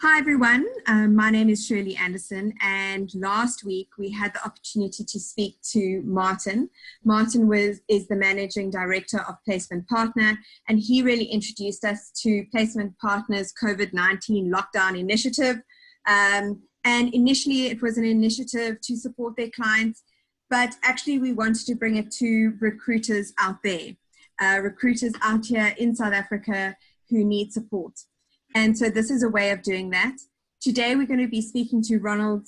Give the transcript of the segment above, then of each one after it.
Hi everyone, my name is Shirley Anderson, and last week we had the opportunity to speak to Martin. Martin is the Managing Director of Placement Partner, and he really introduced us to Placement Partner's COVID-19 lockdown initiative. And initially it was an initiative to support their clients, but actually we wanted to bring it to recruiters out there, recruiters out here in South Africa who need support. And so this is a way of doing that. Today, we're going to be speaking to Ronald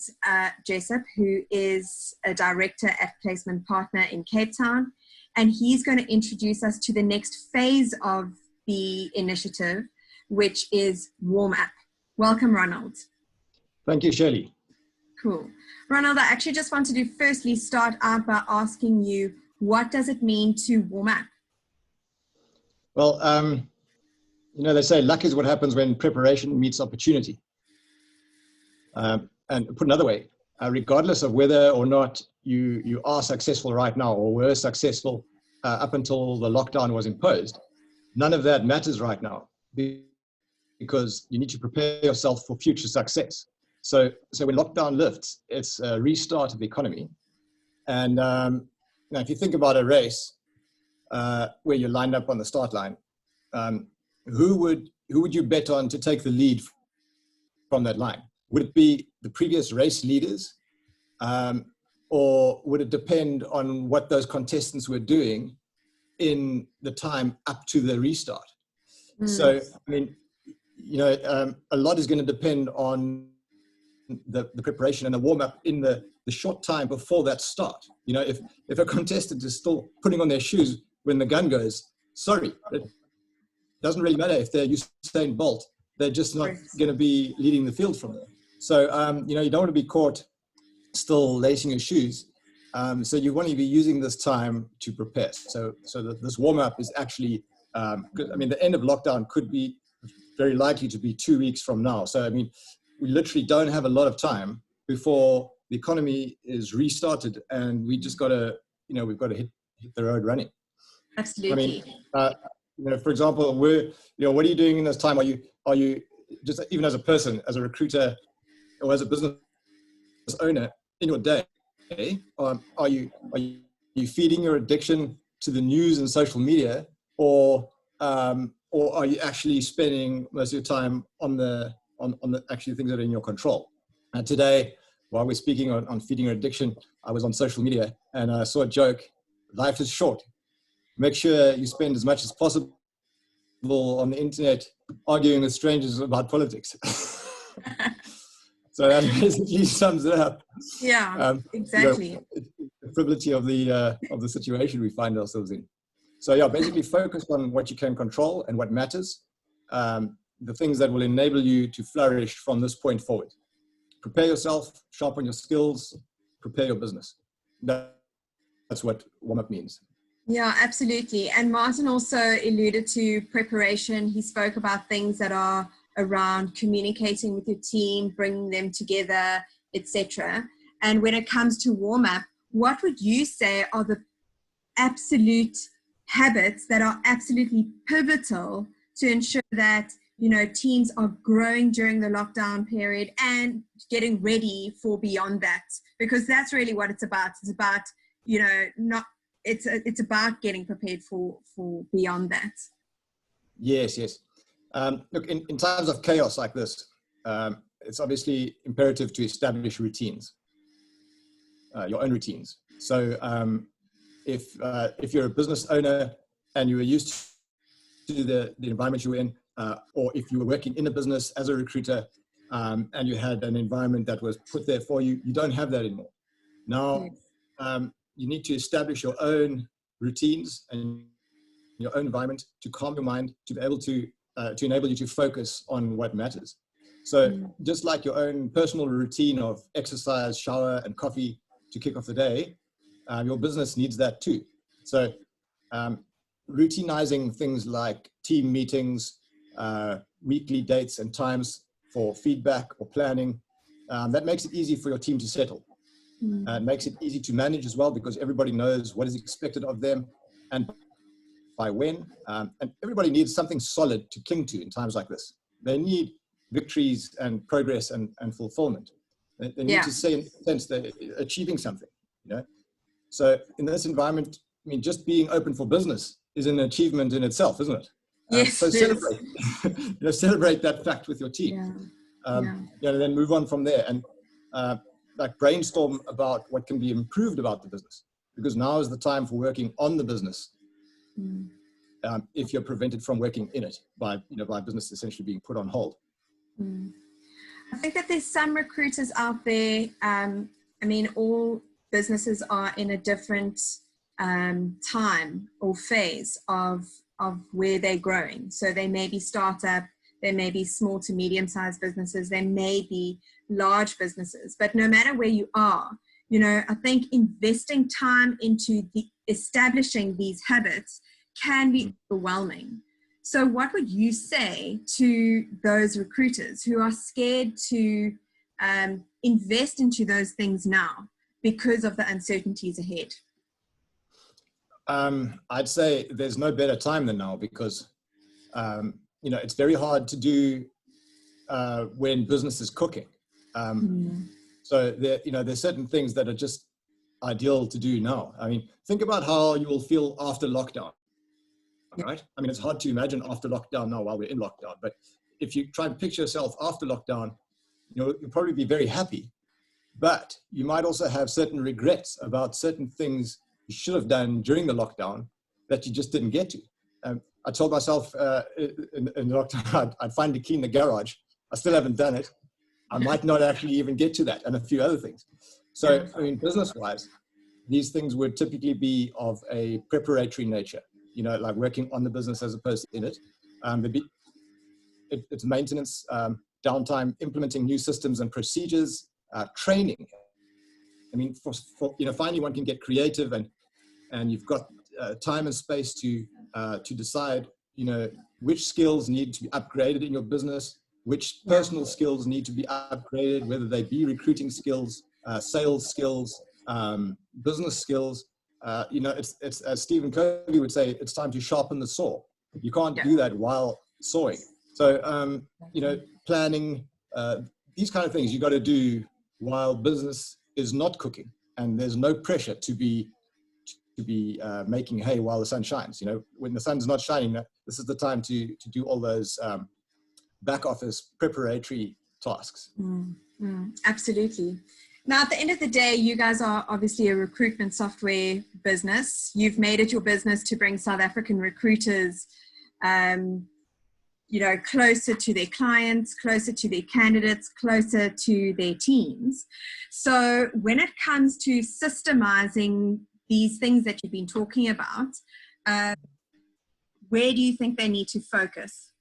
Jessop, who is a director at Placement Partner in Cape Town. And he's going to introduce us to the next phase of the initiative, which is warm up. Welcome, Ronald. Thank you, Shirley. Cool. Ronald, I actually just wanted to firstly start out by asking you, what does it mean to warm up? Well, you know, they say luck is what happens when preparation meets opportunity. And put another way, regardless of whether or not you are successful right now or were successful up until the lockdown was imposed, none of that matters right now because you need to prepare yourself for future success. So when lockdown lifts, it's a restart of the economy. And now if you think about a race where you're lined up on the start line, who would you bet on to take the lead from that line? Would it be the previous race leaders, or would it depend on what those contestants were doing in the time up to the restart? So, I mean, you know, a lot is going to depend on the preparation and the warm-up in the short time before that start. You know, if a contestant is still putting on their shoes when the gun goes, sorry, doesn't really matter if they're Usain Bolt, they're just not going to be leading the field from there. So, you know, you don't want to be caught still lacing your shoes. So you want to be using this time to prepare. So this warm-up is actually, I mean, the end of lockdown could be very likely to be 2 weeks from now. So, I mean, we literally don't have a lot of time before the economy is restarted, and we just got to, you know, we've got to hit the road running. Absolutely. I mean, you know, for example, you know, what are you doing in this time? Are you just, even as a person, as a recruiter, or as a business owner in your day, are you feeding your addiction to the news and social media, or are you actually spending most of your time on the actually things that are in your control? And today, while we're speaking on feeding your addiction, I was on social media and I saw a joke: life is short. Make sure you spend as much as possible on the internet arguing with strangers about politics. So that basically sums it up. Yeah, exactly. You know, the frivolity of the situation we find ourselves in. So yeah, basically focus on what you can control and what matters. The things that will enable you to flourish from this point forward. Prepare yourself, sharpen your skills, prepare your business. That's what warm-up means. Yeah, absolutely. And Martin also alluded to preparation. He spoke about things that are around communicating with your team, bringing them together, etc. And when it comes to warm-up, what would you say are the absolute habits that are absolutely pivotal to ensure that, you know, teams are growing during the lockdown period and getting ready for beyond that? Because that's really what it's about. It's about, you know, it's about getting prepared for beyond that. Yes. Look, in times of chaos like this, it's obviously imperative to establish routines, your own routines. So if you're a business owner and you were used to the environment you were in, or if you were working in a business as a recruiter and you had an environment that was put there for you, you don't have that anymore. Now, you need to establish your own routines and your own environment to calm your mind, to be able to enable you to focus on what matters. So just like your own personal routine of exercise, shower, and coffee to kick off the day, your business needs that too. So routinizing things like team meetings, weekly dates and times for feedback or planning, that makes it easy for your team to settle. It makes it easy to manage as well, because everybody knows what is expected of them and by when. And everybody needs something solid to cling to in times like this. They need victories and progress and fulfillment. They need to say, in a sense, they're achieving something, you know. So in this environment, I mean, just being open for business is an achievement in itself, isn't it? Yes. So celebrate, celebrate that fact with your team. Then move on from there and like brainstorm about what can be improved about the business, because now is the time for working on the business. If you're prevented from working in it by business essentially being put on hold. I think that there's some recruiters out there. I mean, all businesses are in a different time or phase of where they're growing. So they may be startup, they may be small to medium-sized businesses, they may be large businesses. But no matter where you are, you know, I think investing time into establishing these habits can be overwhelming. So what would you say to those recruiters who are scared to invest into those things now because of the uncertainties ahead? I'd say there's no better time than now, because it's very hard to do when business is cooking. So there's certain things that are just ideal to do now. I mean, think about how you will feel after lockdown, right? I mean, it's hard to imagine after lockdown now while we're in lockdown, but if you try and picture yourself after lockdown, you'll probably be very happy, but you might also have certain regrets about certain things you should have done during the lockdown that you just didn't get to. I told myself in lockdown I'd finally clean the garage. I still haven't done it. I might not actually even get to that, and a few other things. So, I mean, business-wise, these things would typically be of a preparatory nature, like working on the business as opposed to in it. It's maintenance, downtime, implementing new systems and procedures, training. I mean, for finally one can get creative, and you've got time and space to decide, which skills need to be upgraded in your business, which personal skills need to be upgraded, whether they be recruiting skills, sales skills, business skills. It's as Stephen Covey would say, it's time to sharpen the saw. You can't do that while sawing. So, planning, these kind of things you got to do while business is not cooking, and there's no pressure to be making hay while the sun shines. When the sun's not shining, this is the time to do all those back office preparatory tasks. Absolutely. Now, at the end of the day, you guys are obviously a recruitment software business. You've made it your business to bring South African recruiters, closer to their clients, closer to their candidates, closer to their teams. So when it comes to systemizing these things that you've been talking about, where do you think they need to focus?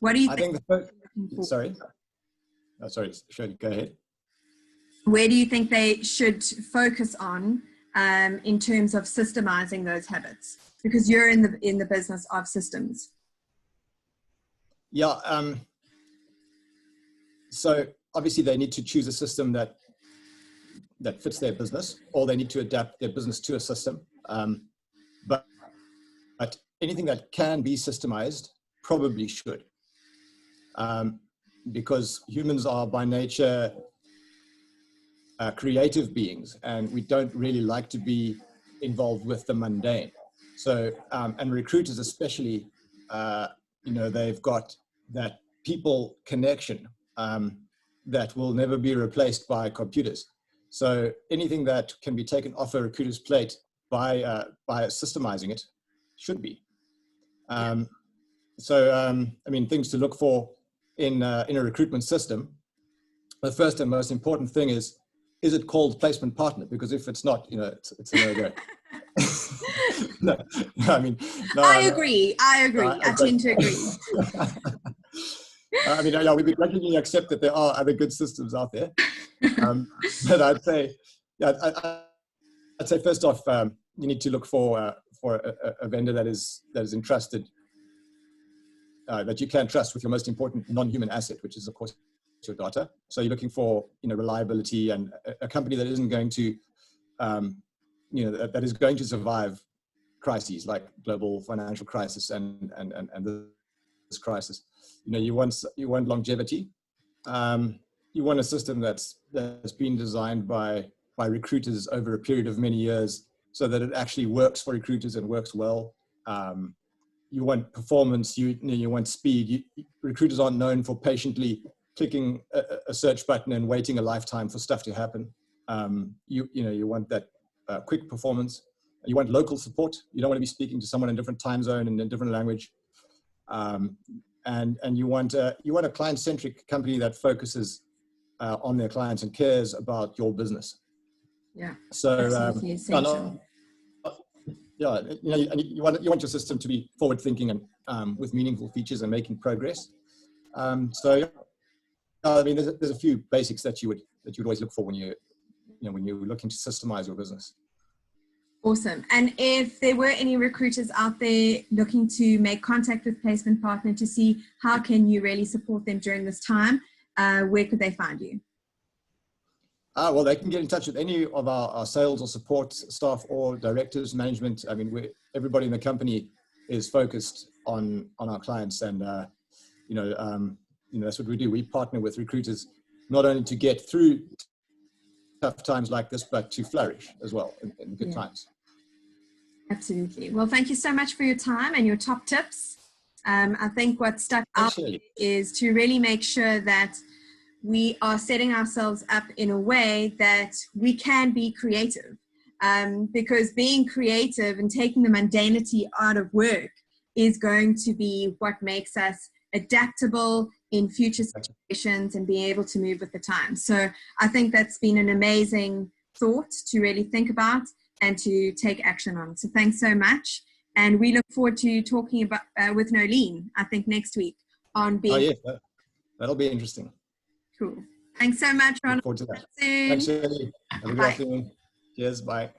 What do you think? Sorry, Shirley, go ahead. Where do you think they should focus on in terms of systemizing those habits? Because you're in the business of systems. Yeah. So obviously they need to choose a system that fits their business, or they need to adapt their business to a system. But anything that can be systemized probably should, because humans are by nature creative beings, and we don't really like to be involved with the mundane. So, and recruiters especially, they've got that people connection that will never be replaced by computers. So anything that can be taken off a recruiter's plate by systemizing it should be. I mean, things to look for in a recruitment system. The first and most important thing is it called placement partner? Because if it's not, it's a no-go. No, I mean, no, I agree. I tend to agree. I mean, yeah, we regularly accept that there are other good systems out there. But I'd say, first off, you need to look for a vendor that is entrusted, that you can trust with your most important non-human asset, which is, of course, your data. So you're looking for, reliability, and a company that isn't going to, that is going to survive crises like global financial crisis and this crisis. you want longevity. You want a system that's been designed by recruiters over a period of many years, so that it actually works for recruiters and works well. You want performance. You want speed. Recruiters aren't known for patiently clicking a search button and waiting a lifetime for stuff to happen. You want that quick performance. You want local support. You don't want to be speaking to someone in a different time zone and in a different language. And you want a client-centric company that focuses on their clients and cares about your business. Yeah. So absolutely essential. you want your system to be forward-thinking and with meaningful features and making progress. I mean, there's a few basics that you would always look for when you're looking to systemize your business. Awesome. And if there were any recruiters out there looking to make contact with Placement Partner to see how can you really support them during this time, where could they find you? Well, they can get in touch with any of our sales or support staff or directors, management. I mean, everybody in the company is focused on our clients, and that's what we do. We partner with recruiters not only to get through tough times like this, but to flourish as well in good times. Absolutely. Well, thank you so much for your time and your top tips. I think what stuck out is to really make sure that we are setting ourselves up in a way that we can be creative, because being creative and taking the mundanity out of work is going to be what makes us adaptable in future situations and being able to move with the times. So I think that's been an amazing thought to really think about and to take action on. So thanks so much. And we look forward to talking about with Nolene, I think next week on being. Oh yeah, that'll be interesting. Cool. Thanks so much, Ronald. Look forward to that. Thanks, Shirley. Have a good afternoon. Cheers. Bye.